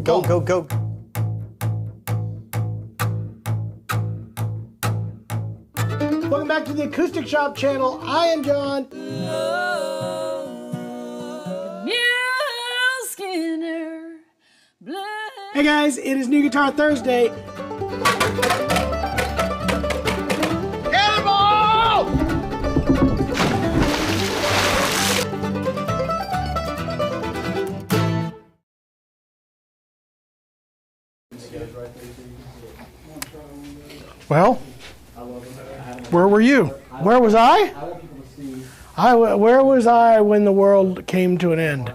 Go, go, go. Welcome back to the Acoustic Shop channel. I am John. Hey guys, it is New Guitar Thursday. Cannonball! Well, where were you? Where was I? Where was I when the world came to an end?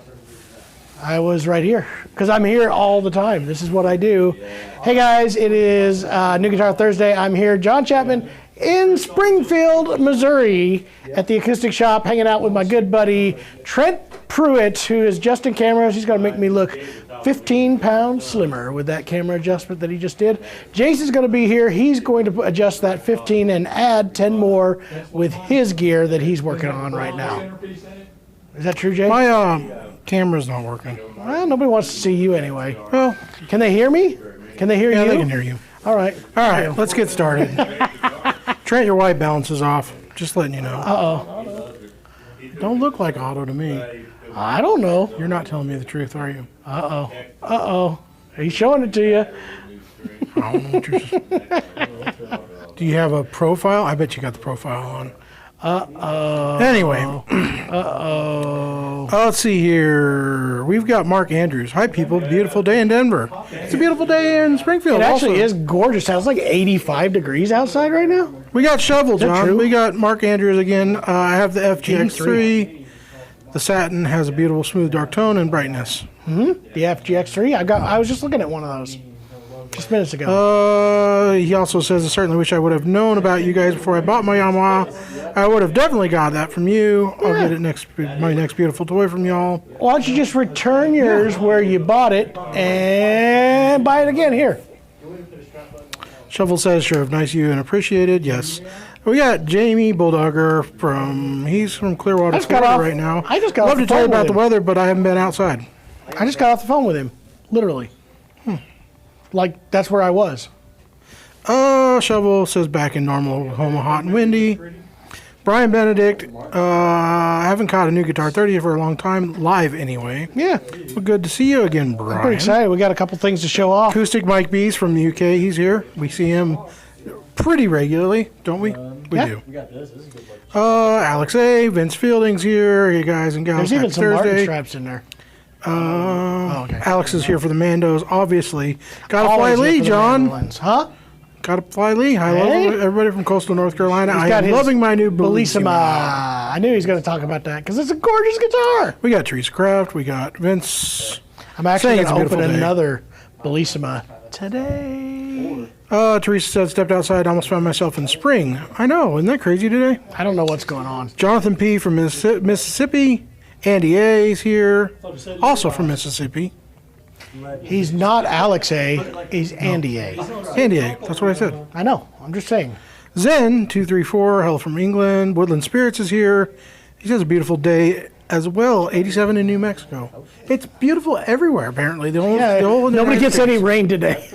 I was right here, because I'm here all the time. This is what I do. Hey guys, it is New Guitar Thursday. I'm here, John Chapman, in Springfield, Missouri, at the Acoustic Shop, hanging out with my good buddy, Trent Pruitt, who is adjusting cameras. He's going to make me look 15 pounds slimmer with that camera adjustment that he just did. Jason's going to be here. He's going to adjust that 15 and add 10 more with his gear that he's working on right now. Is that true, Jay? My camera's not working. Well, nobody wants to see you anyway. Well, can they hear me? Can they hear you? Yeah, they can hear you. All right. All right, let's get started. Trent, your white balance is off. Just letting you know. Uh-oh. Don't look like auto to me. I don't know. You're not telling me the truth, are you? Uh-oh. Uh-oh. He's showing it to you. I don't know what you're Do you have a profile? I bet you got the profile on. Uh-oh. Anyway. Uh-oh. Let's see here. We've got Mark Andrews. Hi, people. Beautiful day in Denver. It's a beautiful day in Springfield. It actually also is gorgeous. It's like 85 degrees outside right now. We got Shovel, John. true? We got Mark Andrews again. I have the FGX3. The satin has a beautiful smooth dark tone and brightness. The FGX3. I was just looking at one of those just minutes ago. He also says, I certainly wish I would have known about you guys before I bought my Yamaha. I would have definitely got that from you. I'll get it my next beautiful toy from y'all. Why don't you just return yours where you bought it and buy it again here? Shovel says, sure, nice of you and appreciated. Yes. We got Jamie Bulldogger he's from Clearwater, Florida right now. I just got Love off the to tell you phone about with the him. weather, but I haven't been outside. I just got off the phone with him, literally. Like, that's where I was. Shovel says back in normal Oklahoma, hot and windy. Brian Benedict, I haven't caught a New Guitar 30 for a long time, live anyway. Yeah. Well, good to see you again, Brian. I'm pretty excited. We got a couple things to show off. Acoustic Mike B's from the UK, he's here. We see him pretty regularly, don't we? We do. Alex A, Vince Fielding's here. You guys and gals, There's even happy some Martin Thursday. straps in there. Okay. Alex is here for the Mandos, obviously. Gotta fly Always here Lee, for the John. Mandolins. Huh? Gotta fly Lee. Hi, Hey. everybody from coastal North Carolina. He's I got am his loving my new Bellissima. Bellissima. I knew he was going to talk about that because it's a gorgeous guitar. We got Teresa Kraft. We got Vince. I'm actually Saying going to it's a open beautiful day. another Bellissima today. Teresa said, stepped outside, almost found myself in spring. I know, isn't that crazy today? I don't know what's going on. Jonathan P. from Mississippi. Andy A. is here, also from Mississippi. He's not Alex A. He's Andy A. Andy A. That's what I said. I know. I'm just saying. Zen234, hail from England. Woodland Spirits is here. He says a beautiful day as well. 87 in New Mexico. It's beautiful everywhere, apparently. Nobody gets any rain today.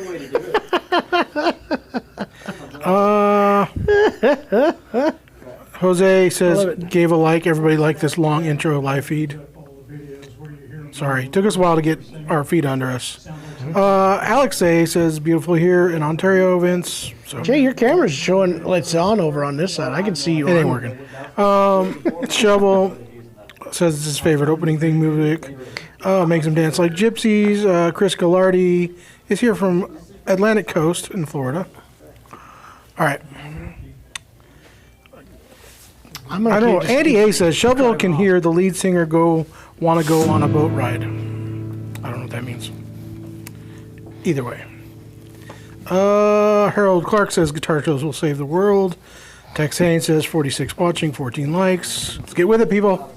Jose says, gave a like. Everybody liked this long intro live feed. Sorry, took us a while to get our feet under us. Alex A says, beautiful here in Ontario, Vince. So, Jay, your camera's showing it's on over on this side. I can see you. it ain't working. Shovel says it's his favorite opening theme music. Makes him dance like gypsies. Chris Gallardi is here from Atlantic Coast in Florida. All right. I don't know. Andy A says Shovel can hear the lead singer want to go on a boat ride. I don't know what that means. Either way. Harold Clark says guitar shows will save the world. Tex Haynes says 46 watching, 14 likes. Let's get with it, people.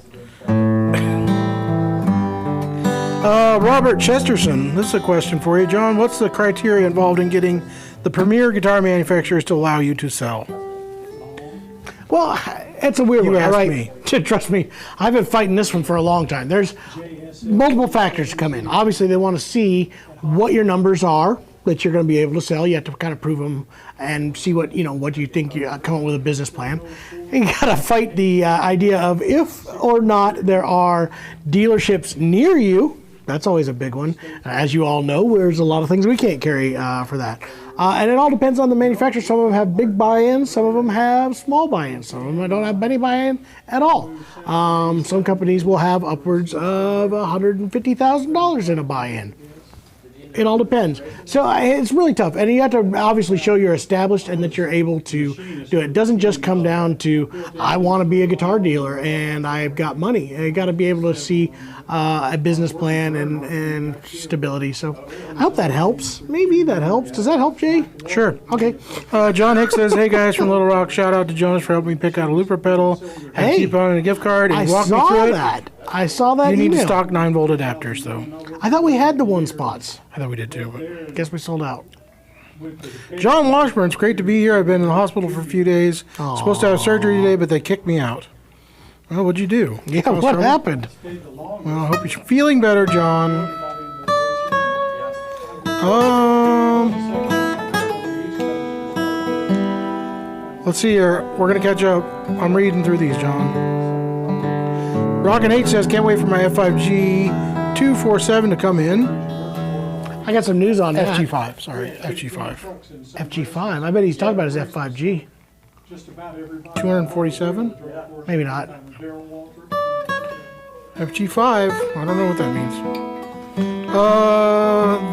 Robert Chesterson, this is a question for you, John. What's the criteria involved in getting the premier guitar manufacturers to allow you to sell? Well, it's a weird one, asked right? me. Trust me, I've been fighting this one for a long time. There's multiple factors to come in. Obviously, they want to see what your numbers are that you're going to be able to sell. You have to kind of prove them and see what you think. You come up with a business plan. You got to fight the idea of if or not there are dealerships near you. That's always a big one. As you all know, there's a lot of things we can't carry for that. And it all depends on the manufacturer. Some of them have big buy-ins. Some of them have small buy-ins. Some of them don't have any buy-in at all. Some companies will have upwards of $150,000 in a buy-in. It all depends. So it's really tough. And you have to obviously show you're established and that you're able to do it. It doesn't just come down to, I want to be a guitar dealer and I've got money. You got to be able to see a business plan and stability. So I hope that helps. Maybe that helps. Does that help, Jay? Sure. Okay. John Hicks says, hey guys from Little Rock, shout out to Jonas for helping me pick out a looper pedal and keep on a gift card and walk me through it. I saw that. You need email. to stock 9-volt adapters though. I thought we had the 1-spots. I thought we did too, but I guess we sold out. John Washburn, it's great to be here. I've been in the hospital for a few days. Supposed to have surgery today, but they kicked me out. Well, what'd you do? Yeah, what happened? Well, I hope you're feeling better, John. Let's see here. We're going to catch up. I'm reading through these, John. Rockin' 8 says, can't wait for my F5G 247 to come in. I got some news on that. FG5, sorry. FG5. FG5. I bet he's talking about his F5G. 247? Maybe not. FG5, I don't know what that means.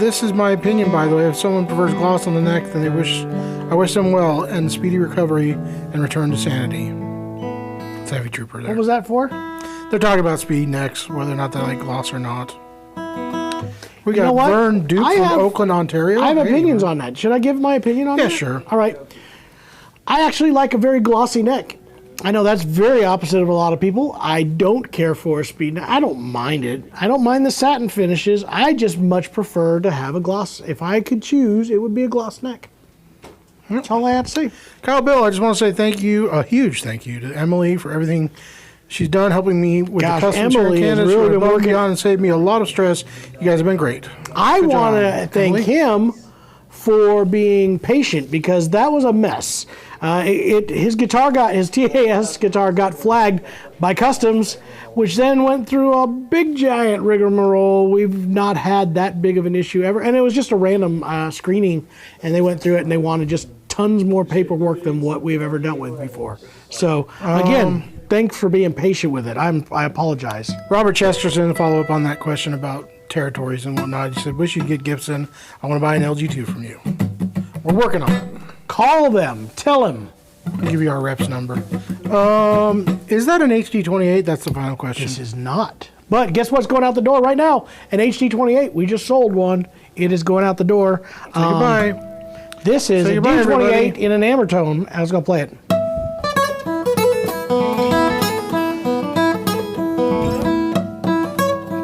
This is my opinion, by the way. If someone prefers gloss on the neck, then I wish them well and speedy recovery and return to sanity. It's Heavy Trooper there. What was that for? They're talking about speed necks, whether or not they like gloss or not. We You know got what? Vern Duke from Oakland, Ontario. I have Hey, opinions on that. Should I give my opinion on that? Yeah, sure. All right. I actually like a very glossy neck. I know that's very opposite of a lot of people. I don't care for a speed neck. I don't mind it. I don't mind the satin finishes. I just much prefer to have a gloss. If I could choose, it would be a gloss neck. That's all I have to say. Kyle Bill, I just want to say thank you, a huge thank you to Emily for everything she's done helping me with the custom Emily has candidates. really been working on and saved me a lot of stress. You guys have been great. I want to thank him for being patient because that was a mess. His TAS guitar got flagged by customs, which then went through a big giant rigmarole. We've not had that big of an issue ever, and it was just a random screening, and they went through it and they wanted just tons more paperwork than what we've ever dealt with before. So again, thanks for being patient with it. I apologize. Robert Chesterton, to follow up on that question about territories and whatnot, he said, wish you'd get Gibson. I want to buy an LG2 from you. We're working on it. Call them. Tell them. I'll give you our rep's number. Is that an HD28? That's the final question. This is not. But guess what's going out the door right now? An HD28. We just sold one. It is going out the door. Say goodbye. This is a goodbye, D28 everybody. in an amber tone. I was going to play it.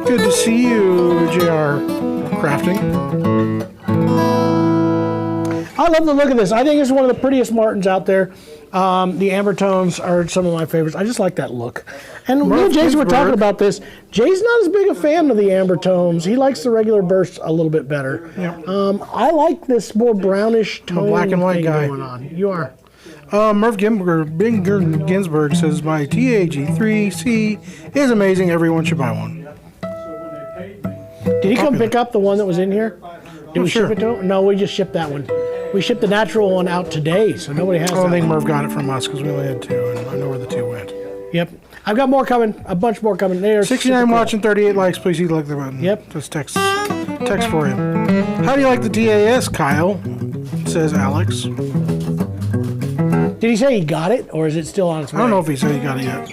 Good to see you, JR Crafting. I love the look of this. I think it's one of the prettiest Martins out there. The amber tones are some of my favorites. I just like that look. And me and Jason were talking about this. Jay's not as big a fan of the amber tones. He likes the regular bursts a little bit better. Yeah. I like this more brownish tone. black and white thing guy. going on. You are. Merv Ginsburg says, my TAG3C is amazing. Everyone should buy one. Did he come pick up the one that was in here? Did we sure. ship it to him? No, we just shipped that one. We shipped the natural one out today, so nobody has I that. don't think Merv got it from us because we only had 2, and I know where the 2 went. Yep. I've got more coming. A bunch more coming. There's 69 watching, 38 likes. Please hit like the button. Yep. Just text for him. How do you like the TAS, Kyle? Says Alex. Did he say he got it, or is it still on its way? I don't know if he said he got it yet.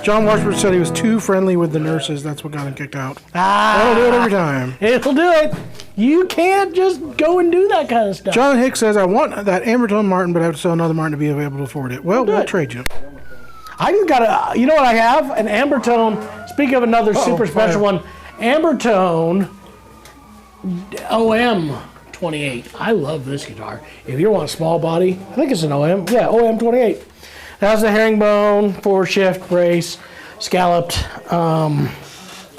John Washburn said he was too friendly with the nurses. That's what got him kicked out. That'll do it every time. It'll do it. You can't just go and do that kind of stuff. John Hicks says, I want that Ambertone Martin, but I have to sell another Martin to be able to afford it. Well, we'll trade you. I just got you know what I have? An Ambertone. Speaking of another super special one, Ambertone OM 28. I love this guitar. If you want a small body, I think it's an OM. Yeah, OM 28. That's the herringbone, forward shift, brace, scalloped.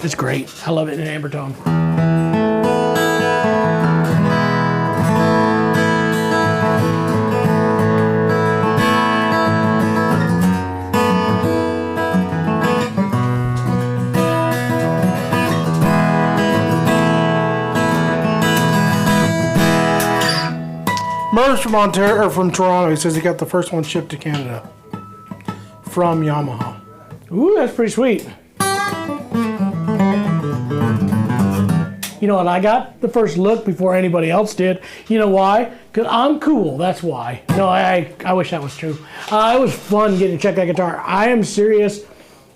It's great. I love it in amber tone. Merv's from Ontario, or from Toronto. He says he got the first one shipped to Canada from Yamaha. Ooh, that's pretty sweet. You know what? I got the first look before anybody else did. You know why? Because I'm cool. That's why. No, I wish that was true. It was fun getting to check that guitar. I am serious.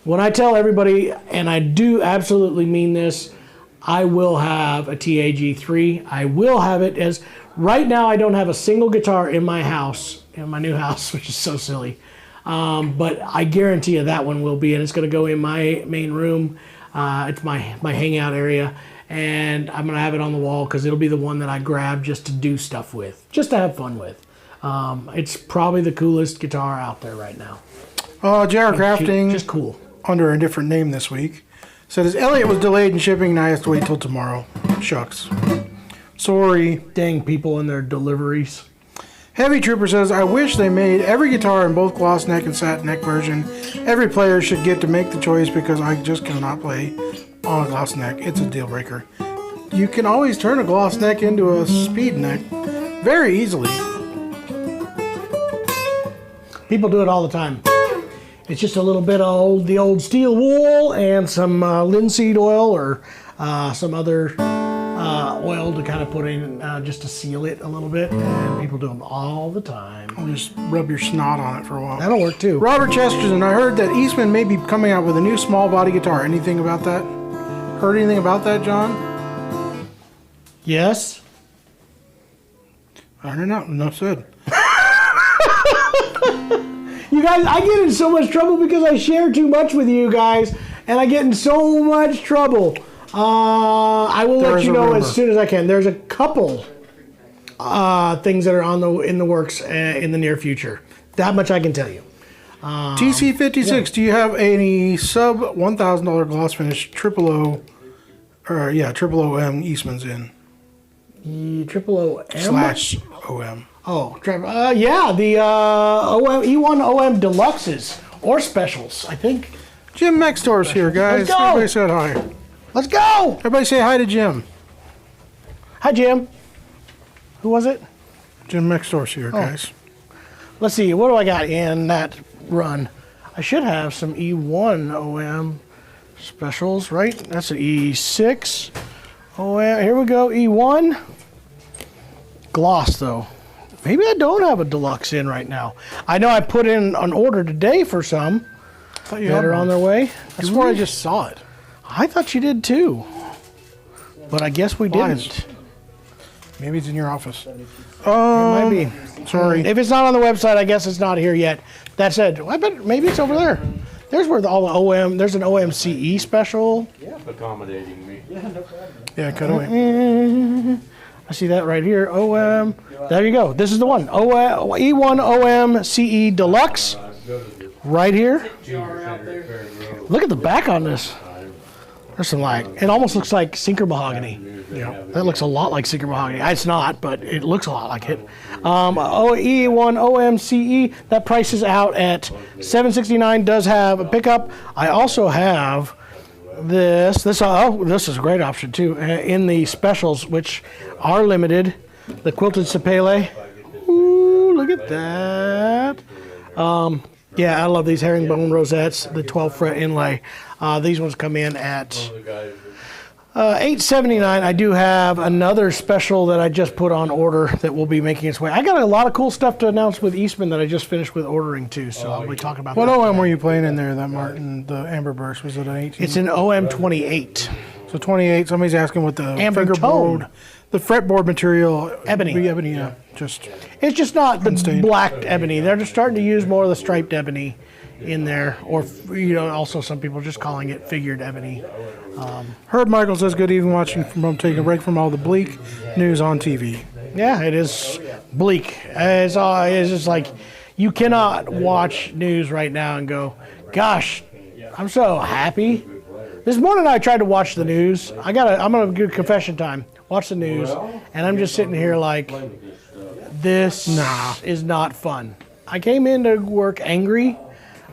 When I tell everybody, and I do absolutely mean this, I will have a TAG3. I will have it as... Right now, I don't have a single guitar in my house, in my new house, which is so silly. But I guarantee you that one will be, and it's going to go in my main room. It's my hangout area, and I'm going to have it on the wall because it'll be the one that I grab just to do stuff with, just to have fun with. It's probably the coolest guitar out there right now. JR Crafting, just cool. Under a different name this week, said his Elliott was delayed in shipping, and I have to wait till tomorrow. Shucks. Sorry. Dang people and their deliveries. Heavy Trooper says, I wish they made every guitar in both gloss neck and satin neck version. Every player should get to make the choice because I just cannot play on a gloss neck. It's a deal breaker. You can always turn a gloss neck into a speed neck very easily. People do it all the time. It's just a little bit of the old steel wool and some linseed oil or some other oil to kind of put in just to seal it a little bit. And people do them all the time. I'll just rub your snot on it for a while. That'll work too. Robert Chesterton, I heard that Eastman may be coming out with a new small body guitar. Anything about that? Heard anything about that, John? Yes. I don't know. Enough said. You guys, I get in so much trouble because I share too much with you guys, and I get in so much trouble. I will let you know as soon as I can. There's a couple things that are in the works in the near future. That much I can tell you. TC56, yeah. Do you have any sub $1,000 gloss finish triple OM Eastman's in? Triple OM? Slash OM. Oh, yeah, the E1 OM Deluxes or Specials, I think. Jim Mextor's here, guys. Let's go. Everybody said hi. Let's go! Everybody say hi to Jim. Hi, Jim. Who was it? Jim Mextor's here, guys. Let's see, what do I got in that run? I should have some E1 OM Specials, right? That's an E6 OM. Here we go, E1. Gloss, though. Maybe I don't have a deluxe in right now. I know I put in an order today for some that are on their way. That's where I just saw it. I thought you did too, but I guess we didn't. Maybe it's in your office. It might be. Sorry. If it's not on the website, I guess it's not here yet. That said, I bet maybe it's over there. There's where all the OM. There's an OMCE special. Yeah, accommodating me. Yeah, no problem. Yeah, cut away. I see that right here. OM. There you go. This is the one. E1 OM CE Deluxe. Right here. Look at the back on this. There's some it almost looks like Sinker mahogany. Yeah, that looks a lot like Sinker mahogany. It's not, but it looks a lot like it. E1 OMCE, that price is out at $769. Does have a pickup. I also have this is a great option too in the specials, which are limited. The quilted sapele. Ooh, look at that. Yeah, I love these herringbone rosettes, the 12 fret inlay. These ones come in at $879. I do have another special that I just put on order that will be making its way. I got a lot of cool stuff to announce with Eastman that I just finished with ordering too, so I'll be talking about that. What OM were you playing in there, that Martin, the Amber Burst? Was it an 18? It's an OM 28. So 28, somebody's asking what the Amber tone. The fretboard material. Ebony. Yeah. It's just not the blacked ebony. They're just starting to use more of the striped ebony in there, or also some people are just calling it figured ebony. Herb Michael says, good evening, watching from taking a break from all the bleak news on TV. Yeah, it is bleak. It's just like, You cannot watch news right now and go, gosh, I'm so happy. This morning I tried to watch the news. I'm gonna do confession time. Watch the news, and I'm just sitting here like, this is not fun. I came into work angry.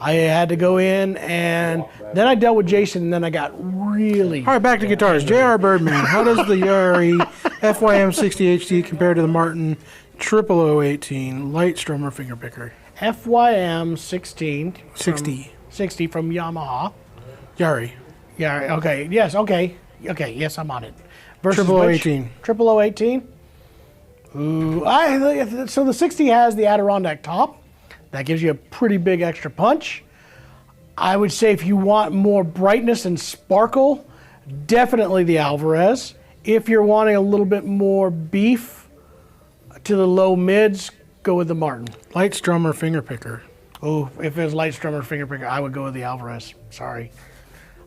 I had to go in, and then I dealt with Jason, and then I got really... All right, back to guitars. J.R. Birdman, how does the Yari FYM 60 HD compare to the Martin 00018 light strummer finger picker? FYM 16. 60 from Yamaha. Yari. Yeah, okay, yes, okay, yes, I'm on it. Versus 00018. 00018? Ooh, so the 60 has the Adirondack top. That gives you a pretty big extra punch. I would say if you want more brightness and sparkle, definitely the Alvarez. If you're wanting a little bit more beef to the low mids, go with the Martin. Light strummer finger picker. Oh, if it was light strummer finger picker, I would go with the Alvarez. Sorry.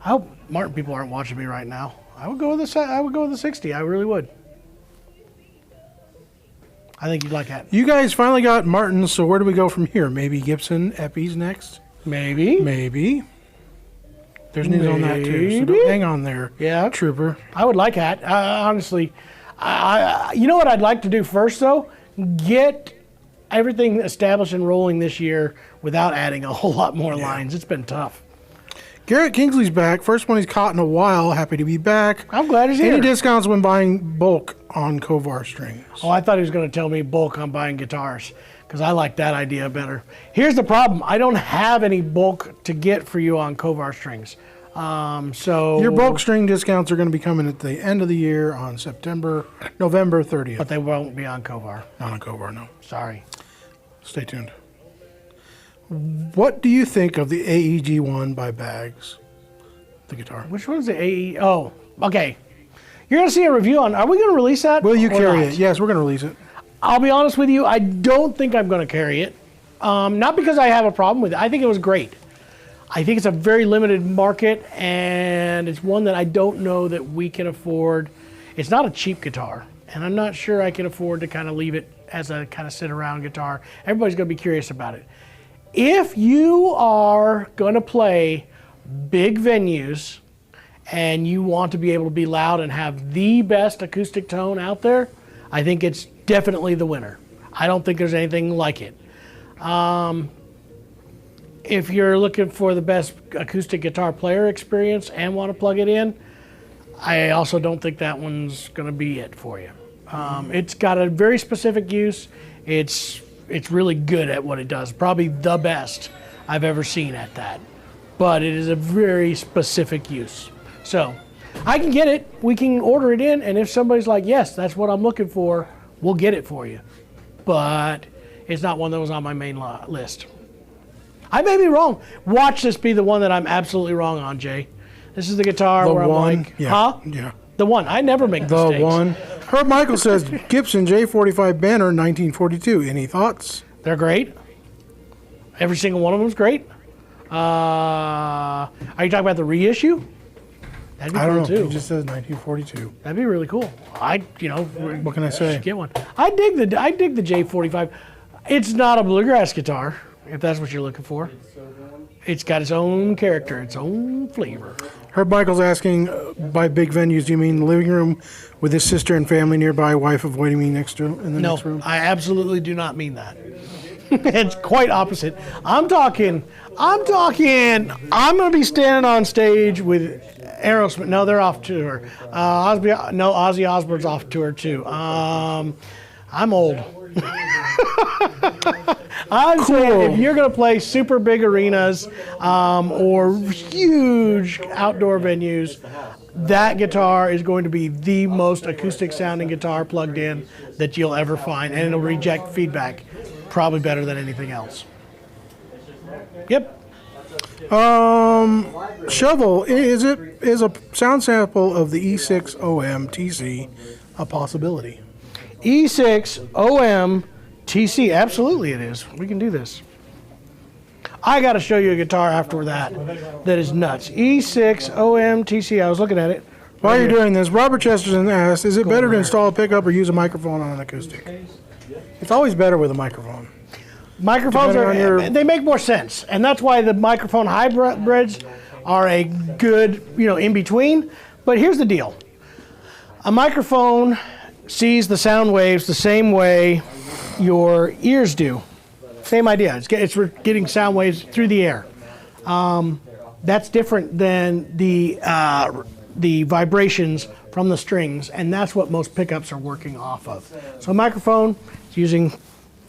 I hope Martin people aren't watching me right now. I would go with the 60. I really would. I think you'd like that. You guys finally got Martins, so where do we go from here? Maybe Gibson Eppies next? Maybe. There's news on that too, so hang on there. Yeah. Trooper. I would like that. Honestly, you know what I'd like to do first, though? Get everything established and rolling this year without adding a whole lot more lines. It's been tough. Garrett Kingsley's back. First one he's caught in a while. Happy to be back. I'm glad he's here. Any discounts when buying bulk on Kovar strings? Oh, I thought he was going to tell me bulk on buying guitars, because I like that idea better. Here's the problem. I don't have any bulk to get for you on Kovar strings. So your bulk string discounts are going to be coming at the end of the year on November 30th. But they won't be on Kovar. Not on Kovar, no. Sorry. Stay tuned. What do you think of the AEG1 by Bags? The guitar. Which one's the AE? Oh, okay. You're going to see a review on... Are we going to release that? Will you carry it? Yes, we're going to release it. I'll be honest with you. I don't think I'm going to carry it. Not because I have a problem with it. I think it was great. I think it's a very limited market, and it's one that I don't know that we can afford. It's not a cheap guitar, and I'm not sure I can afford to kind of leave it as a kind of sit-around guitar. Everybody's going to be curious about it. If you are going to play big venues and you want to be able to be loud and have the best acoustic tone out there, I think it's definitely the winner. I don't think there's anything like it. If you're looking for the best acoustic guitar player experience and want to plug it in, I also don't think that one's going to be it for you. It's got a very specific use. It's really good at what it does. Probably the best I've ever seen at that. But it is a very specific use. So I can get it. We can order it in. And if somebody's like, yes, that's what I'm looking for, we'll get it for you. But it's not one that was on my main list. I may be wrong. Watch this be the one that I'm absolutely wrong on, Jay. This is the guitar where I'm like, huh? Yeah. The one. I never make mistakes. The one. Herb Michael says, Gibson J45 Banner 1942. Any thoughts? They're great. Every single one of them is great. Are you talking about the reissue? That'd be I don't cool know. too. It just says 1942. That'd be really cool. What can I say? Get one. I dig the J45. It's not a bluegrass guitar, if that's what you're looking for. It's got its own character, its own flavor. Herb Michael's asking, by big venues, do you mean the living room with his sister and family nearby, wife avoiding me next room in the next room? No, I absolutely do not mean that. It's quite opposite. I'm talking, I'm going to be standing on stage with Aerosmith. No, they're off tour. Ozzy Osbourne's off tour too. I'm old. I'm saying if you're going to play super big arenas or huge outdoor venues, that guitar is going to be the most acoustic sounding guitar plugged in that you'll ever find, and it'll reject feedback probably better than anything else. Yep. Shovel, is a sound sample of the E6 OM TC a possibility? E6 OM TC, absolutely it is. We can do this. I got to show you a guitar after that is nuts. E6 OM TC, I was looking at it. While you're doing this, Robert Chesterton asks, is it better to install a pickup or use a microphone on an acoustic? It's always better with a microphone. Microphones Depending they make more sense, and that's why the microphone hybrids are a good, in between. But here's the deal: a microphone sees the sound waves the same way your ears do. Same idea. It's getting sound waves through the air. That's different than the vibrations from the strings, and that's what most pickups are working off of. So a microphone is using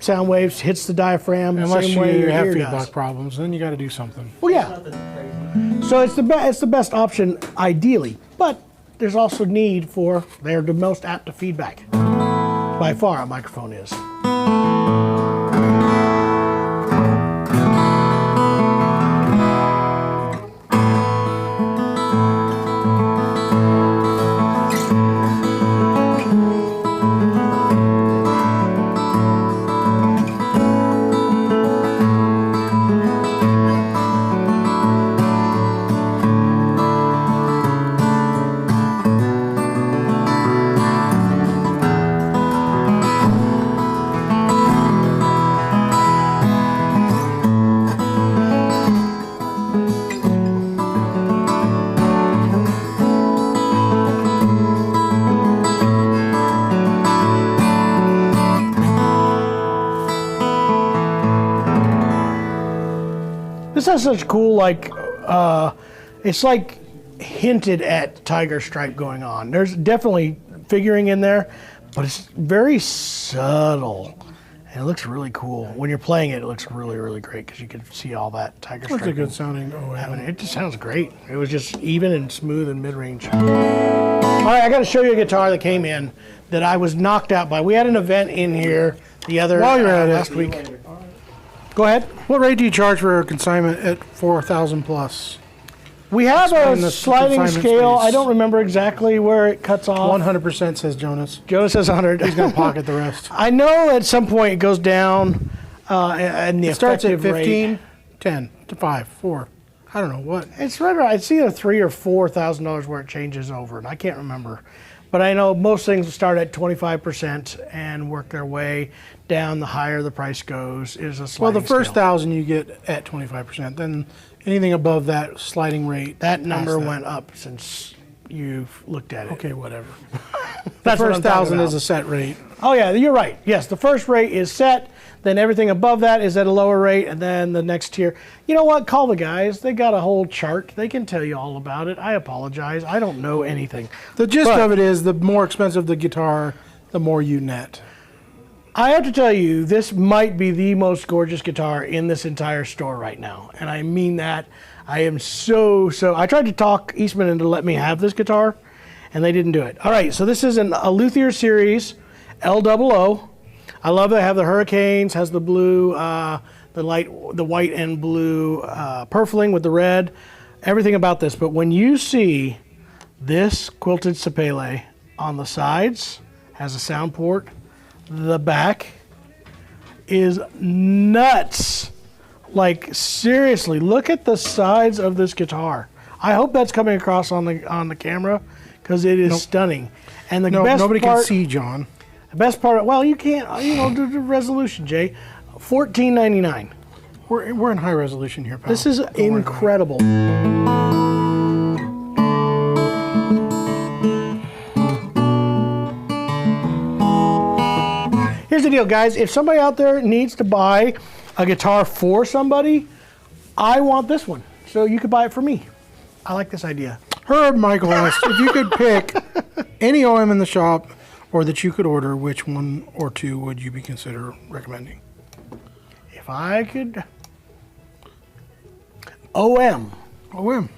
sound waves, hits the diaphragm. Unless same way you your have ear feedback does. problems, then you got to do something. Well, yeah. So it's the best option ideally, but there's also need for they're the most apt to feedback. By far, a microphone is. This has such cool, it's like hinted at tiger stripe going on. There's definitely figuring in there, but it's very subtle. And it looks really cool. When you're playing it, it looks really, really great because you can see all that tiger stripe. That's a good sounding OM. It just sounds great. It was just even and smooth and mid-range. All right, I got to show you a guitar that came in that I was knocked out by. We had an event in here the other While you're at it. last week. Go ahead. What rate do you charge for a consignment at 4,000 plus? We have Explain a the sliding consignment scale. space. I don't remember exactly where it cuts off. 100% says Jonas. Jonas says 100. He's going to pocket the rest. I know at some point it goes down and the It starts at effective rate. 15, 10 to 5, 4. I don't know what. It's right around. It's either $3,000 or $4,000 where it changes over, and I can't remember. But I know most things start at 25% and work their way down. The higher the price goes is a Well, sliding the first scale. 1,000 you get at 25%. Then anything above that sliding rate. That past number that. went up since you've looked at it. Okay, whatever. That's The what first I'm talking 1,000 about. is a set rate. Oh yeah, you're right. Yes, the first rate is set. Then everything above that is at a lower rate, and then the next tier. You know what? Call the guys. They got a whole chart. They can tell you all about it. I apologize. I don't know anything. The gist But- of it is the more expensive the guitar, the more you net. I have to tell you, this might be the most gorgeous guitar in this entire store right now. And I mean that. I am so... I tried to talk Eastman into let me have this guitar, and they didn't do it. All right, so this is a Luthier Series LOO. I love that. I have the Hurricanes, has the blue, the white and blue purfling with the red. Everything about this. But when you see this quilted sapele on the sides, has a sound port, the back is nuts. Like seriously, look at the sides of this guitar. I hope that's coming across on the camera because it is stunning. And the best nobody part, can see, John. the best part, well, you can't, do the resolution, Jay. $14.99. We're in high resolution here, pal. This is Don't worry about it. incredible. Here's the deal, guys. If somebody out there needs to buy a guitar for somebody, I want this one. So you could buy it for me. I like this idea. Herb Michael asked if you could pick any OM in the shop or that you could order, which one or two would you be consider recommending? If I could... OM. OM.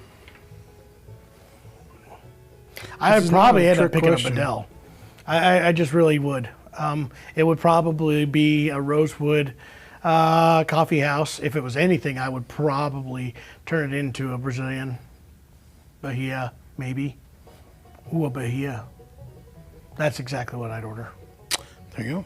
I'd is probably not a end up trick picking question. a Bedell. I just really would. It would probably be a Rosewood coffee house. If it was anything, I would probably turn it into a Brazilian Bahia, maybe. Ooh, a Bahia. That's exactly what I'd order. There you go.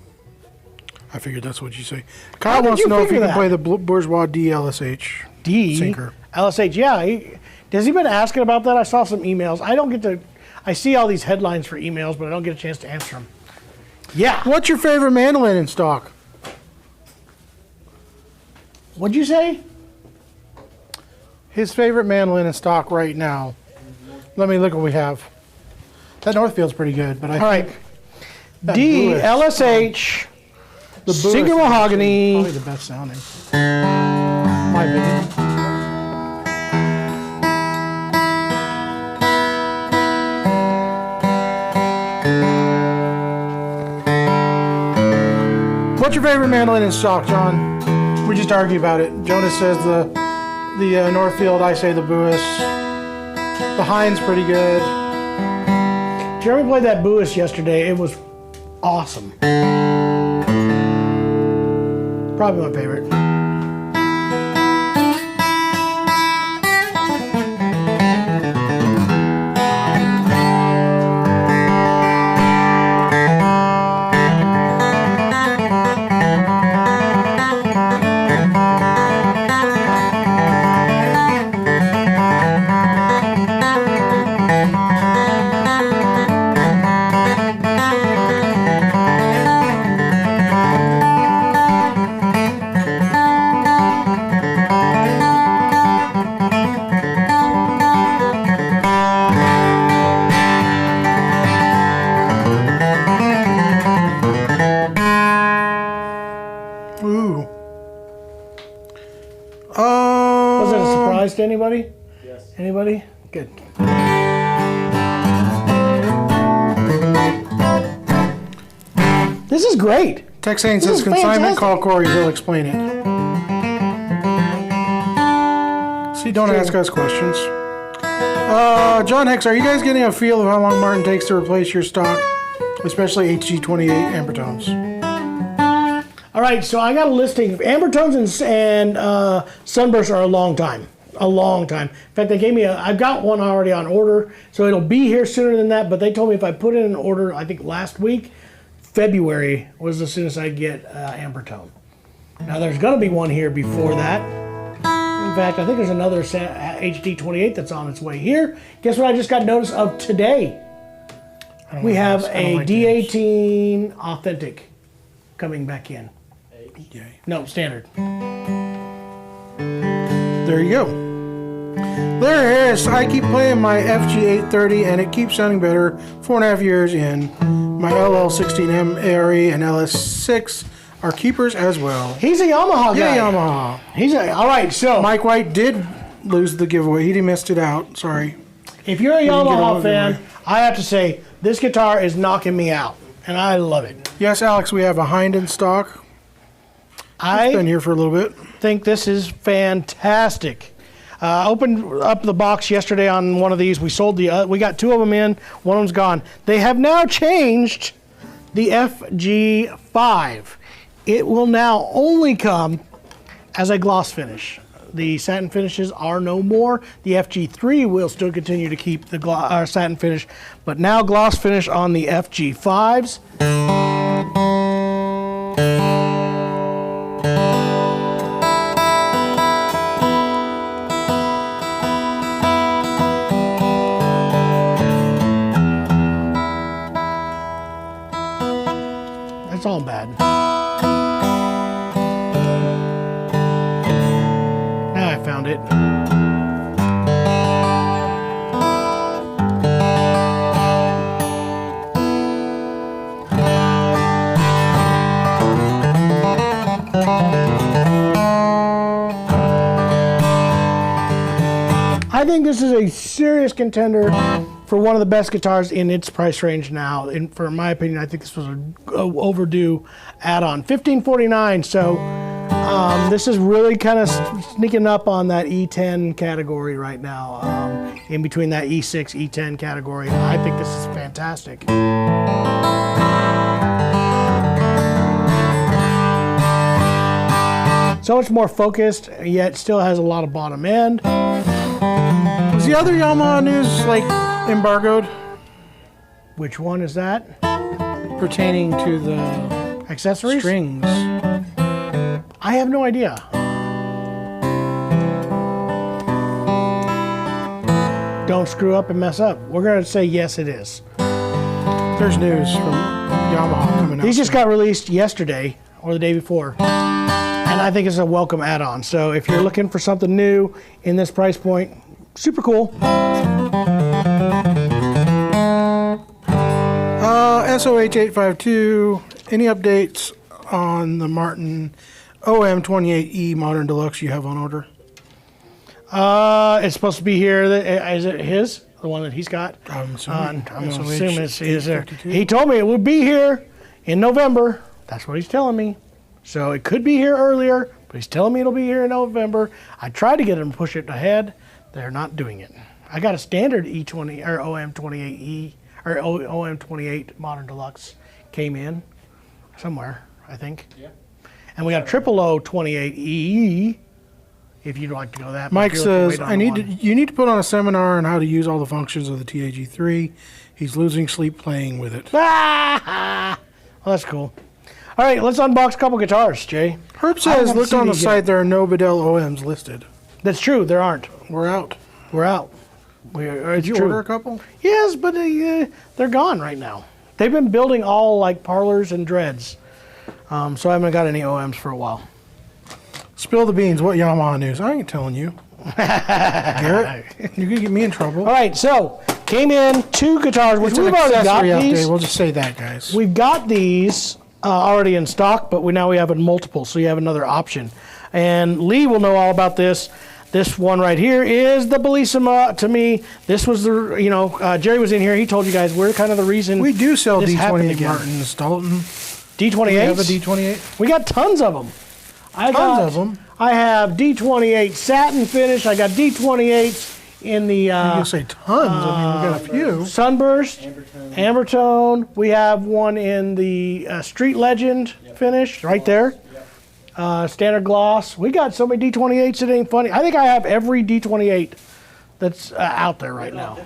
I figured that's what you say. How Kyle did wants you to know if you figure can that? play the Bourgeois DLSH. D Sinker. LSH. Yeah. Has he been asking about that? I saw some emails. I don't get to. I see all these headlines for emails, but I don't get a chance to answer them. Yeah. What's your favorite mandolin in stock? What'd you say? His favorite mandolin in stock right now. Let me look what we have. That Northfield's pretty good, but I think that D Bourgeois- LSH the Bourgeois single is mahogany. probably the best sounding. My opinion. What's your favorite mandolin in stock, John? We just argued about it. Jonas says the Northfield, I say the Bourgeois. The Heinz pretty good. Jeremy played that Bourgeois yesterday. It was awesome. Probably my favorite. Ooh. Was it a surprise to anybody? Yes. Anybody? Good. This is great. Texane This says is consignment, fantastic. call Corey, he'll explain it. See, don't ask us questions. John Hex, are you guys getting a feel of how long Martin takes to replace your stock, especially HG28 Ambertones? All right, so I got a listing. Ambertones and Sunbursts are a long time. A long time. In fact, they gave me I've got one already on order, so it'll be here sooner than that, but they told me if I put in an order, I think last week, February was as soon as I get Ambertone. Now, there's going to be one here before that. In fact, I think there's another HD28 that's on its way here. Guess what I just got notice of today? We have a D18 Authentic coming back in. Yay. No, standard. There you go. Larry Harris, I keep playing my FG830 and it keeps sounding better 4.5 years in. My LL16M ARE and LS6 are keepers as well. He's a Yamaha guy. Yeah, Yamaha. All right, so Mike White did lose the giveaway. He missed it out. Sorry. if you're a didn't get Yamaha all fan, giveaway. I have to say, this guitar is knocking me out, and I love it. Yes, Alex, we have a Hind in stock. It's been I here for a little bit. think this is fantastic. Opened up the box yesterday on one of these. We sold we got two of them in. One of them's gone. They have now changed the FG5. It will now only come as a gloss finish. The satin finishes are no more. The FG3 will still continue to keep the satin finish, but now gloss finish on the FG5s. That's all bad. Now I found it. I think this is a serious contender for one of the best guitars in its price range now. And for my opinion, I think this was an overdue add-on. $1549. So this is really kind of sneaking up on that E10 category right now. In between that E6, E10 category. I think this is fantastic. So much more focused, yet still has a lot of bottom end. Is the other Yamaha news like embargoed Which one is that? pertaining to the Accessories? strings? I have no idea. Don't screw up and mess up. We're going to say yes, it is. There's news from Yamaha coming out. These just got released yesterday or the day before. And I think it's a welcome add-on. So if you're looking for something new in this price point, super cool. SOH852, any updates on the Martin OM28E Modern Deluxe you have on order? It's supposed to be here. Is it his? The one that he's got? I'm assuming, I'm assuming it's there. He told me it would be here in November. That's what he's telling me. So it could be here earlier, but he's telling me it'll be here in November. I tried to get him to push it ahead. They're not doing it. I got a standard E20 or OM28E or OM28 Modern Deluxe came in somewhere, I think. Yeah. And we got a triple O28E. If you'd like to go that. Mike says, you need to put on a seminar on how to use all the functions of the TAG3. He's losing sleep playing with it. Well, that's cool. All right, let's unbox a couple guitars, Jay. Herb says, look on the site, there are no Bedell OMs listed. That's true, there aren't. We're out. We're out. Did you order a couple? Yes, but they're gone right now. They've been building all like parlors and dreads. So I haven't got any OMs for a while. Spill the beans. What Yamaha news? I ain't telling you. Garrett, you're going to get me in trouble. All right, so came in 2 guitars, which we've already got these. We'll just say that, guys. We've got these already in stock, but now we have a multiple, so you have another option. And Lee will know all about this. This one right here is the Bellissima. To me, this was the, Jerry was in here. He told you guys we're kind of the reason we do sell D28 Martins, Dalton. D28s? We have a D28? We got tons of them. Tons of them. I have D28 satin finish. I got D28s in the... you say tons. I mean, we got a few. Sunburst, Ambertone. We have one in the Street Legend finish right there. Standard gloss. We got so many D28s it ain't funny. I think I have every D28 that's out there right now.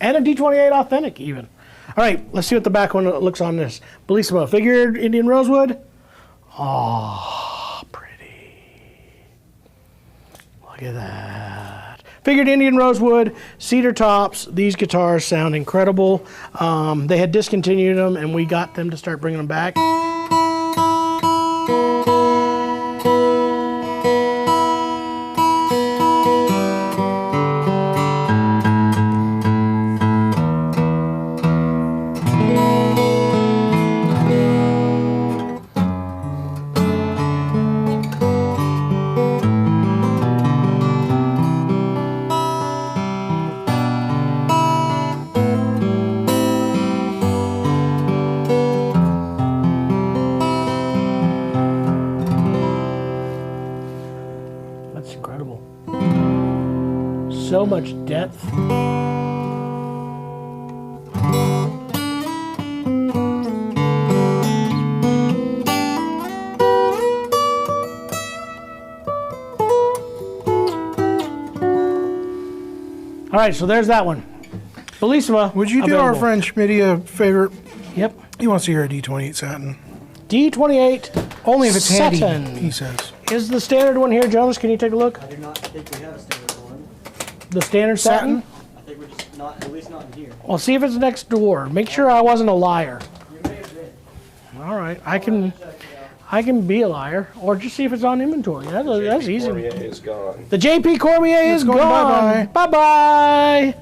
And a D28 authentic even. All right, let's see what the back one looks on this. Bellissima, figured Indian rosewood. Oh, pretty. Look at that. Figured Indian rosewood, cedar tops. These guitars sound incredible. They had discontinued them, and we got them to start bringing them back. So much depth. All right, so there's that one. Bellissima. Would you do our friend Schmitty a favor? Yep. He wants to hear a D28 satin. D28 only if it's satin handy, he says. Is the standard one here, Jonas? Can you take a look? I do not think we have a standard one. The standard satin? I think we're just not, at least not in here. Well, see if it's next door. Make sure I wasn't a liar. You may have been. All right, I can be a liar, or just see if it's on inventory. That's easy. Cormier is gone. The JP Cormier is gone. Bye-bye. Bye-bye.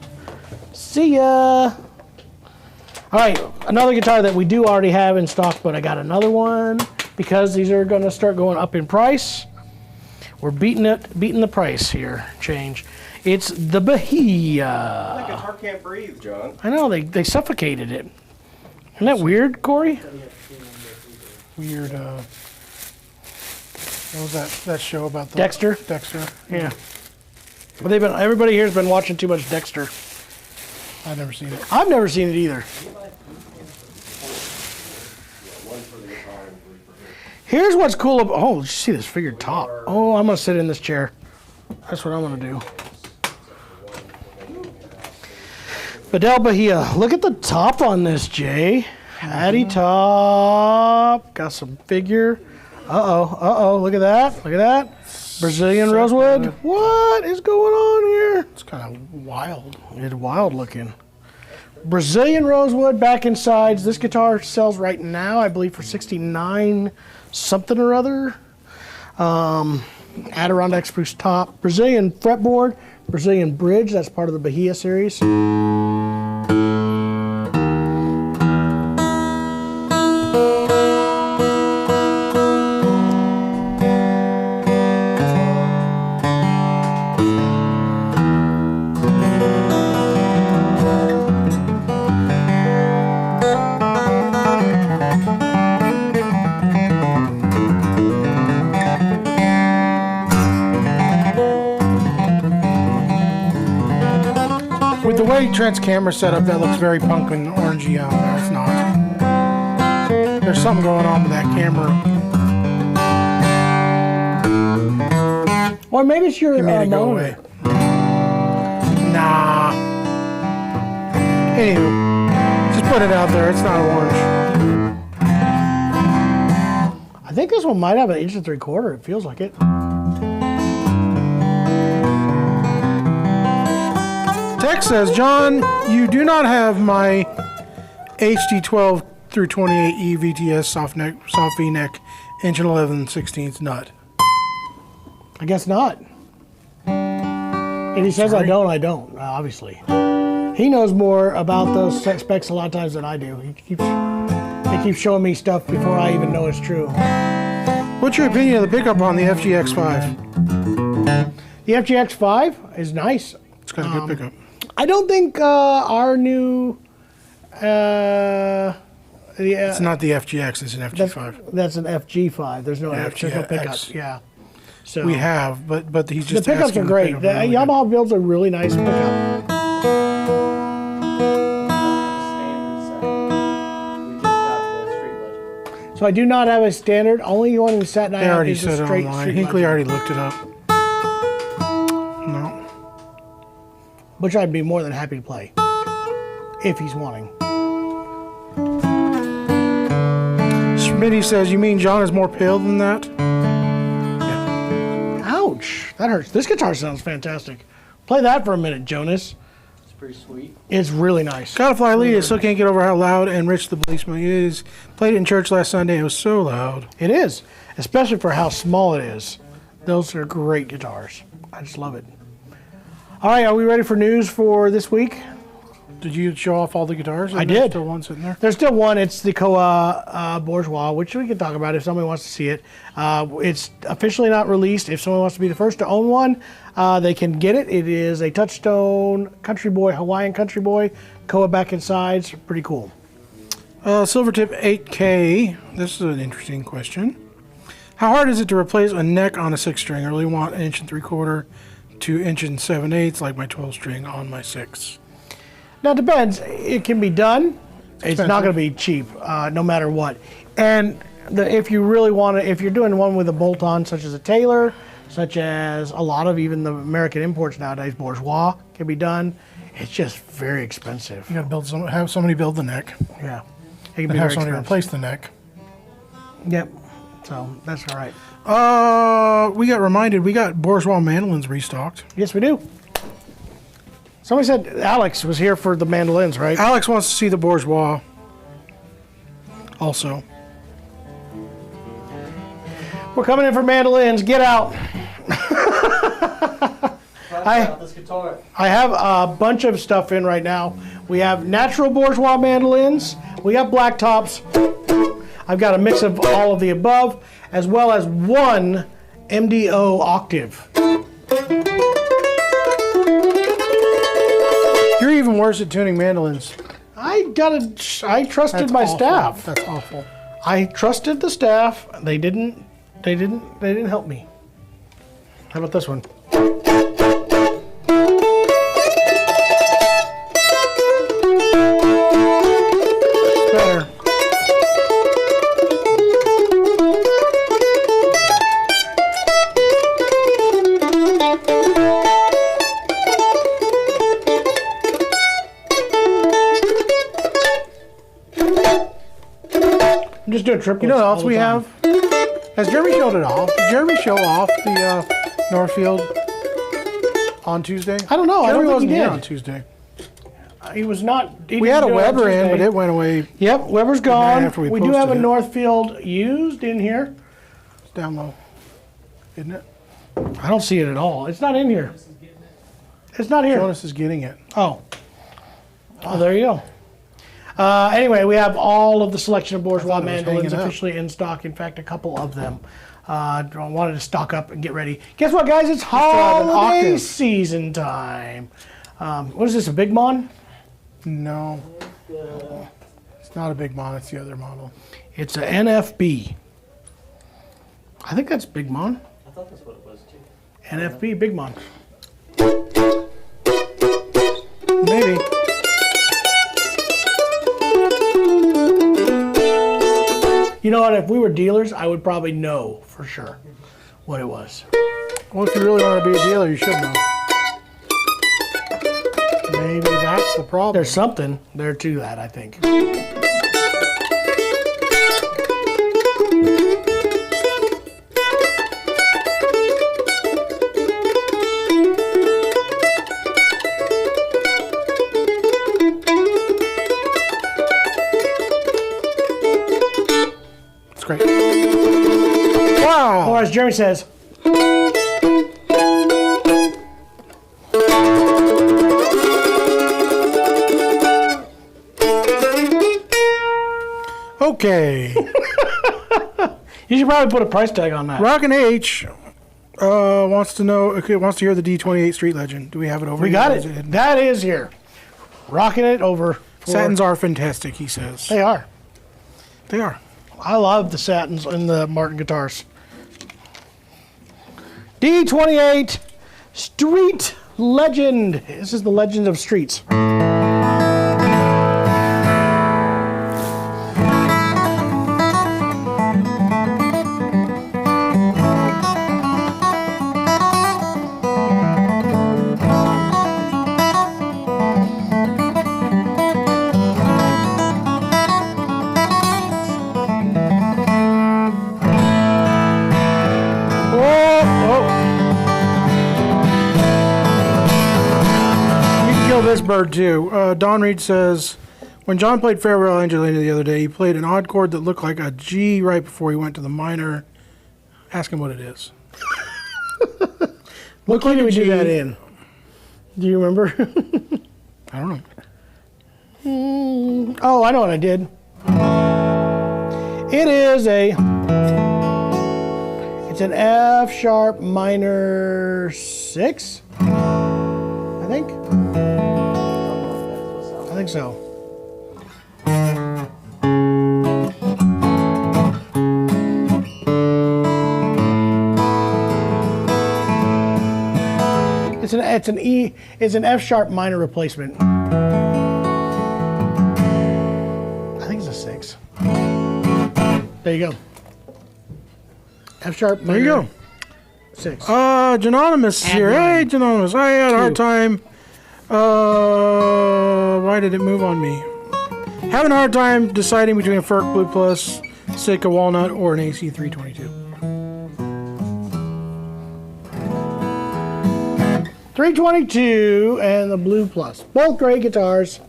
See ya. All right, another guitar that we do already have in stock, but I got another one because these are going to start going up in price. We're beating the price here. Change. It's the Bahia. That guitar can't breathe, John. I know they suffocated it. Isn't that weird, Corey? Weird. What was that show about the Dexter? Dexter. Yeah. Well, everybody here's been watching too much Dexter. I've never seen it. I've never seen it either. Here's what's cool about, oh, did you see this figured top? Oh, I'm gonna sit in this chair. That's what I'm gonna do. Bedell Bahia. Look at the top on this, Jay. Hattie top. Got some figure. Uh-oh. Look at that. Look at that. Brazilian rosewood. What is going on here? It's kind of wild. It's wild looking. Brazilian rosewood back in sides. This guitar sells right now, I believe, for $69 something or other. Adirondack spruce top, Brazilian fretboard, Brazilian bridge. That's part of the Bahia series. With the way Trent's camera set up, that looks very punk and orangey out there. It's not. There's something going on with that camera. Or maybe it's your You made it go monitor. away. Nah. Anywho, just put it out there. It's not orange. I think this one might have an 1 3/4. It feels like it. Tex says, John, you do not have my HD12 through 28E VTS soft V-neck, inch and 11/16 nut. I guess not. If he says I don't, obviously. He knows more about those specs a lot of times than I do. He keeps showing me stuff before I even know it's true. What's your opinion of the pickup on the FGX5? The FGX5 is nice. It's got a good pickup. I don't think our new... It's not the FGX, it's an FG5. That's an FG5. There's no Yeah, there's no pickup. FGX. Yeah. So We have, but he's just the pickups asking are to great. pick up The really good. Yamaha builds a really nice pickup. So I do not have a standard. Only one in the set and I They have already is a said it straight online. street Hinkley budget, already looked it up. No. which I'd be more than happy to play if he's wanting. Smitty says, you mean John is more pale than that? Ouch, that hurts. This guitar sounds fantastic. Play that for a minute, Jonas. It's pretty sweet. It's really nice. Gotta fly Lee, I still can't get over how loud and rich the policeman is. Played it in church last Sunday, it was so loud. It is, especially for how small it is. Those are great guitars. I just love it. All right, are we ready for news for this week? Did you show off all the guitars? I There's did. Still one sitting there? There's still one. It's the Koa Bourgeois, which we can talk about if somebody wants to see it. It's officially not released. If someone wants to be the first to own one, they can get it. It is a Touchstone Country Boy, Hawaiian Country Boy. Koa back and sides. Pretty cool. Silvertip 8K. This is an interesting question. How hard is it to replace a neck on a 6-string? I really want 1 3/4 to 1 7/8 like my 12-string on my 6. Now, it depends. It can be done. It's not going to be cheap, no matter what. And if you really want to, if you're doing one with a bolt-on, such as a Taylor, such as a lot of even the American imports nowadays, Bourgeois can be done. It's just very expensive. You gotta have somebody build the neck. Yeah, it can And be have very somebody expensive. replace the neck. Yep. So that's all right. We got reminded we got Bourgeois Mandolins restocked. Yes, we do. Somebody said Alex was here for the mandolins, right? Alex wants to see the Bourgeois also. We're coming in for mandolins. Get out. This guitar. I have a bunch of stuff in right now. We have natural Bourgeois mandolins. We got black tops. I've got a mix of all of the above, as well as one MDO octave. You're even worse at tuning mandolins. I trusted That's my awful. staff. That's awful. I trusted the staff. They didn't help me. How about this one? It's better. I'm just doing triplets. You know what else all the we time. have? Has Jeremy showed it off? Did Jeremy show off the Northfield on Tuesday? I don't know. I Jeremy don't wasn't think he here did. on Tuesday. He was not. He We didn't had a do it on Weber in, Tuesday. but it went away. Yep, Weber's gone. after we We do have a posted it. Northfield used in here. It's down low. isn't it? I don't see it at all. It's not in here. It's not here. Jonas is getting it. Oh, there you go. Anyway, we have all of the selection of Bourgeois mandolins officially in stock. In fact, a couple of them. I wanted to stock up and get ready. Guess what, guys? It's holiday season time. What is this, a Big Mon? No. It's not a Big Mon. It's the other model. It's a NFB. I think that's Big Mon. I thought that's what it was too. NFB, Big Mon. Maybe. You know what? If we were dealers, I would probably know for sure what it was. Well, if you really want to be a dealer, you should know. Maybe that's the problem. There's something there to that, I think. It's great. Wow. Or as Jeremy says, Okay. you should probably put a price tag on that. Rockin' H wants to know. Okay, wants to hear the D28 Street Legend. Do we have it over? We got it. That is here. Rocking it over. Satins are fantastic, he says. They are. They are. I love the satins in the Martin guitars. D28 Street Legend. This is the legend of streets. This bird too. Don Reed says, when John played Farewell Angelina the other day, he played an odd chord that looked like a G right before he went to the minor. Ask him what it is. What key did we do that in? Do you remember? I don't know. Oh, I know what I did. It is it's an F sharp minor 6, I think. I think so. It's an F sharp minor replacement. I think it's a 6. There you go. F sharp minor. There you go. 6. Janonymous is here. Hey, Janonymous. I had a hard time. Why did it move on me? Having a hard time deciding between a FERC Blue Plus, Sitka Walnut, or an AC 322. 322 and the Blue Plus. Both great guitars.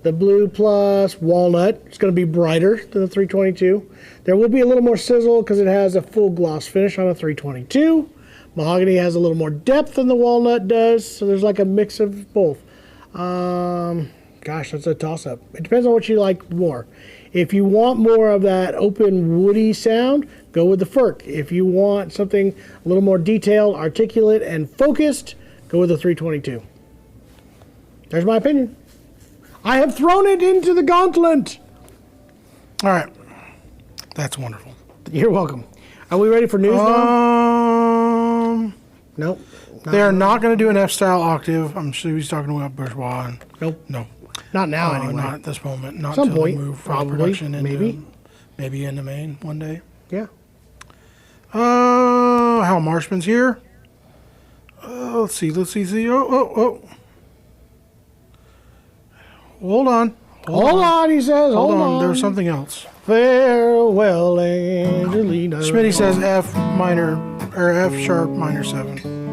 The Blue Plus Walnut is going to be brighter than the 322. There will be a little more sizzle because it has a full gloss finish on a 322. Mahogany has a little more depth than the Walnut does, so there's like a mix of both. Gosh, that's a toss-up. It depends on what you like more. If you want more of that open woody sound, go with the FERC. If you want something a little more detailed, articulate, and focused, go with the 322. There's my opinion. I have thrown it into the gauntlet. All right. That's wonderful. You're welcome. Are we ready for news now? Nope. They are not going to do an F-style octave. I'm sure he's talking about Bourgeois. Nope. No. Not now, anyway. Not at this moment. Not Some until point, they move probably, production into, maybe into Maine one day. Yeah. Hal Marshman's here. Let's see. Oh. Hold on. Hold on, he says. Hold on. There's something else. Farewell, Angelina. Smitty says F minor, or F sharp minor 7.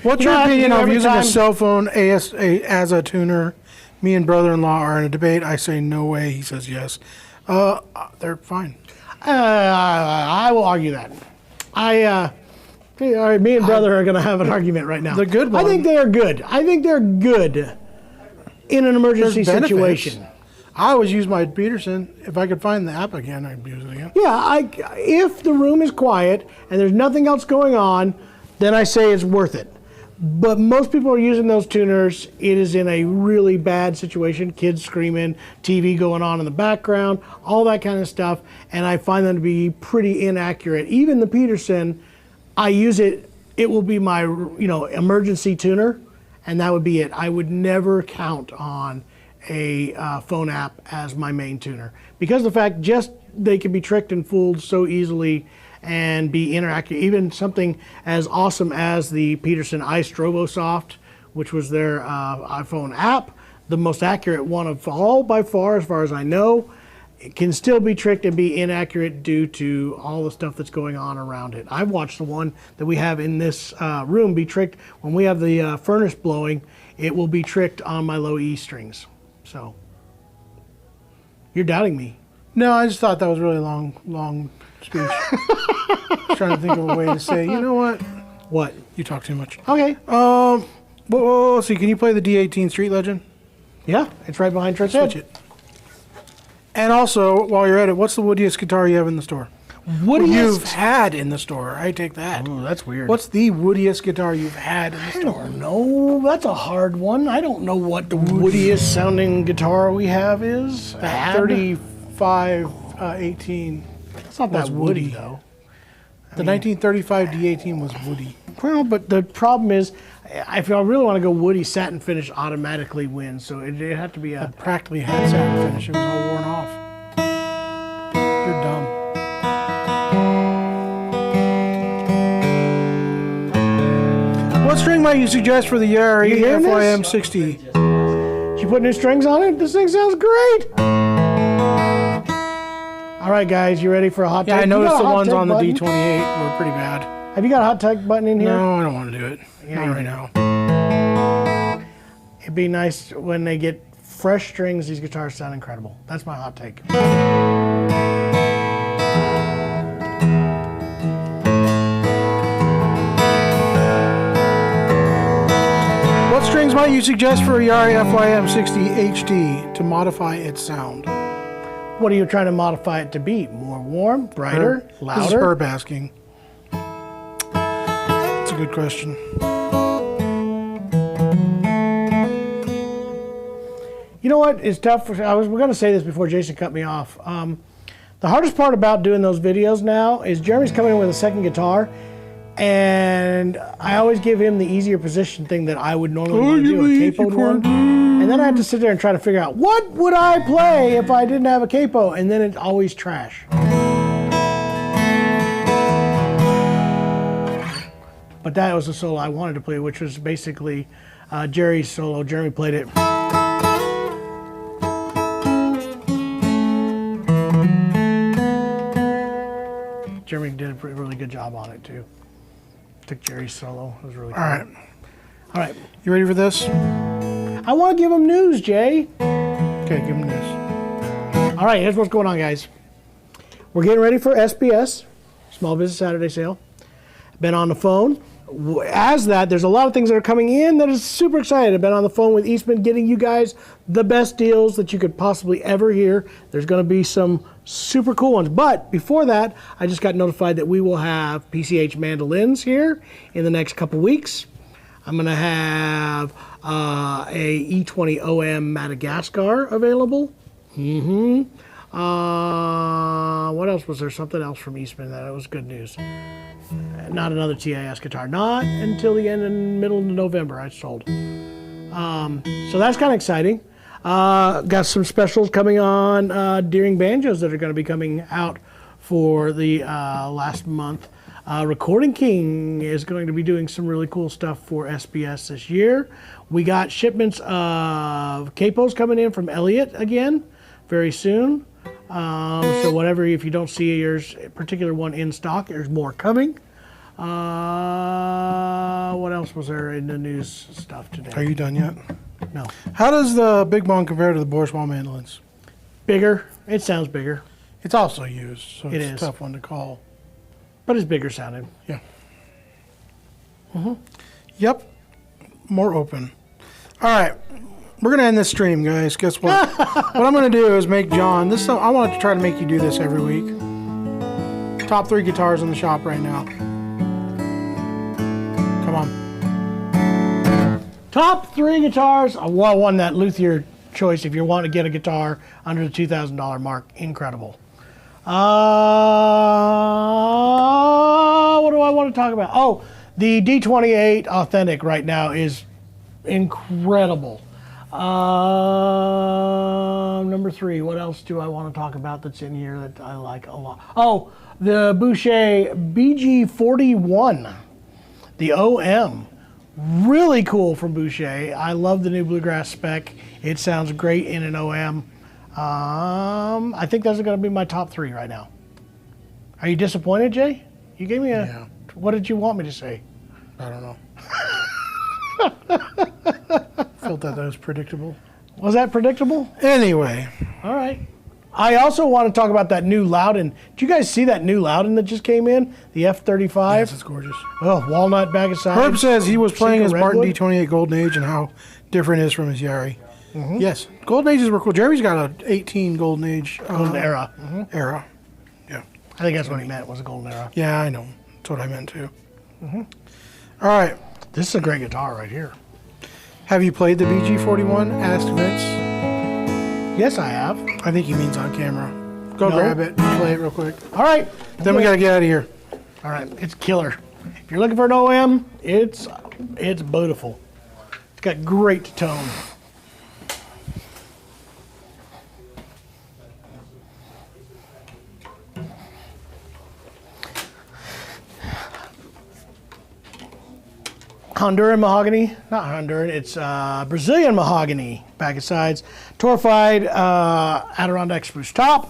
What's Your opinion of using a cell phone as a tuner Me and brother-in-law are in a debate. I say no way. He says yes. They're fine. I will argue that. All right, me and brother are going to have an argument right now. The good one. I think they are good. I think they're good in an emergency There's situation. benefits. I always use my Peterson. If I could find the app again, I'd use it again. Yeah, if the room is quiet and there's nothing else going on, then I say it's worth it. But most people are using those tuners. It is in a really bad situation. Kids screaming, TV going on in the background, all that kind of stuff. And I find them to be pretty inaccurate. Even the Peterson, I use it. It will be my, emergency tuner, and that would be it. I would never count on a phone app as my main tuner because of the fact just they can be tricked and fooled so easily and be inaccurate. Even something as awesome as the Peterson iStrobosoft, which was their iPhone app, the most accurate one of all by far, as far as I know, it can still be tricked and be inaccurate due to all the stuff that's going on around it. I've watched the one that we have in this room be tricked. When we have the furnace blowing, it will be tricked on my low E strings. So, you're doubting me. No, I just thought that was really long speech. Trying to think of a way to say, you know what? What? You talk too much. Okay. Well, let's see. Can you play the D18 Street Legend? Yeah, it's right behind Trent's head. Switch it. And also, while you're at it, what's the woodiest guitar you have in the store? Woodiest? You've had in the store. I take that. Oh, that's weird. What's the woodiest guitar you've had in the store? I don't know. That's a hard one. I don't know what the woodiest sounding guitar we have is. That 35 18. It's not that woody, though. The 1935 D18 was woody. Well, but the problem is, if I really want to go woody, satin finish automatically wins. So it'd have to be a... Practically had satin finish. It was all worn off. You're dumb. What string might you suggest for the Yari You hearing this? FYM60? Did you put new strings on it? This thing sounds great. All right, guys, you ready for a hot take? Yeah, I noticed the ones on the button? D28 were pretty bad. Have you got a hot take button in here? No, I don't want to do it. Yeah, Not you right now. It'd be nice when they get fresh strings. These guitars sound incredible. That's my hot take. What strings might you suggest for a Yari FYM60 HD to modify its sound? What are you trying to modify it to be? More warm, brighter, This is louder? Herb asking. That's a good question. You know what? It's tough. We're going to say this before Jason cut me off. The hardest part about doing those videos now is Jeremy's coming in with a second guitar, and I always give him the easier position thing that I would normally want to do, a capoed one. And then I have to sit there and try to figure out, what would I play if I didn't have a capo? And then it's always trash. But that was a solo I wanted to play, which was basically Jerry's solo. Jeremy played it. Jeremy did a really good job on it too. Took Jerry's solo. It was really cool. All right. All right. You ready for this? I want to give them news, Jay. Okay, give him this. All right, here's what's going on, guys. We're getting ready for SBS, Small Business Saturday Sale. Been on the phone. As that, there's a lot of things that are coming in that is super excited. I've been on the phone with Eastman getting you guys the best deals that you could possibly ever hear. There's going to be some super cool ones. But before that, I just got notified that we will have PCH mandolins here in the next couple weeks. I'm going to have a E20 OM Madagascar available. What else was there? Something else from Eastman that was good news. Not another TAS guitar. Not until the middle of November I sold. So that's kind of exciting. Got some specials coming on Deering banjos that are going to be coming out for the last month. Recording King is going to be doing some really cool stuff for SBS this year. We got shipments of capos coming in from Elliott again very soon. So whatever, if you don't see yours particular one in stock, there's more coming. What else was there in the news stuff today? Are you done yet? No. How does the Big Bong compare to the Bourgeois Mandolins? Bigger. It sounds bigger. It's also used, so It it's is. a tough one to call. But it's bigger sounding. Yeah. Yep. More open. All right. We're going to end this stream, guys. Guess what? What I'm going to do is make John, I want to try to make you do this every week. Top 3 guitars in the shop right now. Come on. Top 3 guitars. Well, one, that luthier choice if you want to get a guitar under the $2,000 mark. Incredible. What do I want to talk about? Oh, the D28 Authentic right now is incredible. Number 3, what else do I want to talk about that's in here that I like a lot? Oh, the Boucher BG41, the OM. Really cool from Boucher. I love the new Bluegrass spec. It sounds great in an OM. I think those are going to be my top 3 right now. Are you disappointed, Jay? You gave me a... Yeah. What did you want me to say? I don't know. Felt that was predictable. Was that predictable? Anyway. All right. I also want to talk about that new Loudon. Did you guys see that new Loudon that just came in? The F35? Yes, it's gorgeous. Oh, walnut bag of sides. Herb says he was playing his Single Martin redwood. D28 Golden Age and how different it is from his Yari. Yes, Golden Ages were cool. Jerry's got an 18 Golden Age Golden era. era. Yeah. I think that's what he meant, was a golden era. Yeah, I know. That's what I meant too. All right. This is a great guitar right here. Have you played the BG41? Asked Vince. Yes, I have. I think he means on camera. Go No. grab it and play it real quick. All right. Then we got to get out of here. All right. It's killer. If you're looking for an OM, it's beautiful. It's got great tone. Honduran mahogany, not Honduran, it's Brazilian mahogany. Back and sides, torrefied Adirondack spruce top.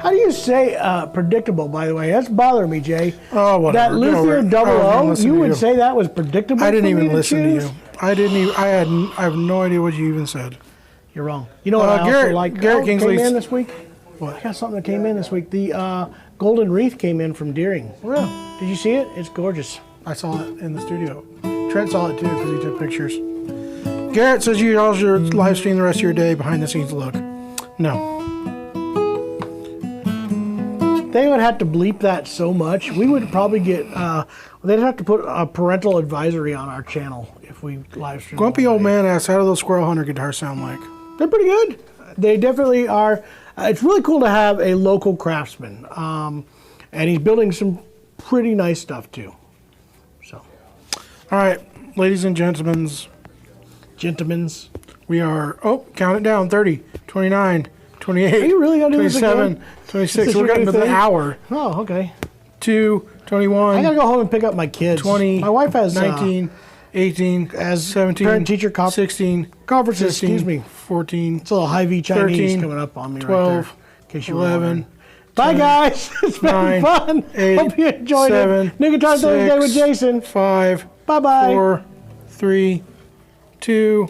How do you say predictable, by the way? That's bothering me, Jay. Oh, whatever. That Get over Luthier it. double I wasn't O, listening you to would you. say that was predictable? I didn't for me even listen to choose? you. I didn't even. I have no idea what you even said. You're wrong. You know what I also Garrett- like? Garrett Kingsley- came in this week? What? I got something that came in this week. The Golden Wreath came in from Deering. Well, Did you see it? It's gorgeous. I saw it in the studio. Trent saw it too because he took pictures. Garrett says you also live stream the rest of your day behind the scenes look. No. They would have to bleep that so much. We would probably get, they'd have to put a parental advisory on our channel if we live stream. Grumpy all old day. man asks, how do those Squirrel Hunter guitars sound like? They're pretty good. They definitely are. It's really cool to have a local craftsman. And he's building some pretty nice stuff too. So, All right, ladies and gentlemen, gentlemen's. we are, count it down, 30, 29, 28, Are you really gonna do this 27, again? 26. This We're is getting to your the thing? hour. Oh, okay. 2, 21, I gotta go home and pick up my kids. 20, My wife has 19, 18, as 17, parent-teacher 16, conferences. 15, Excuse me. 14, It's a little high-V Chinese 13, coming up on me 12, right there. In case you were 11, wondering. Bye, guys. It's been 9, fun. 8, Hope you enjoyed 7, it. New Guitar Thursday with 6, Jason. 5, Bye-bye. 4, 3, 2.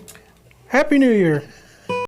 Happy New Year.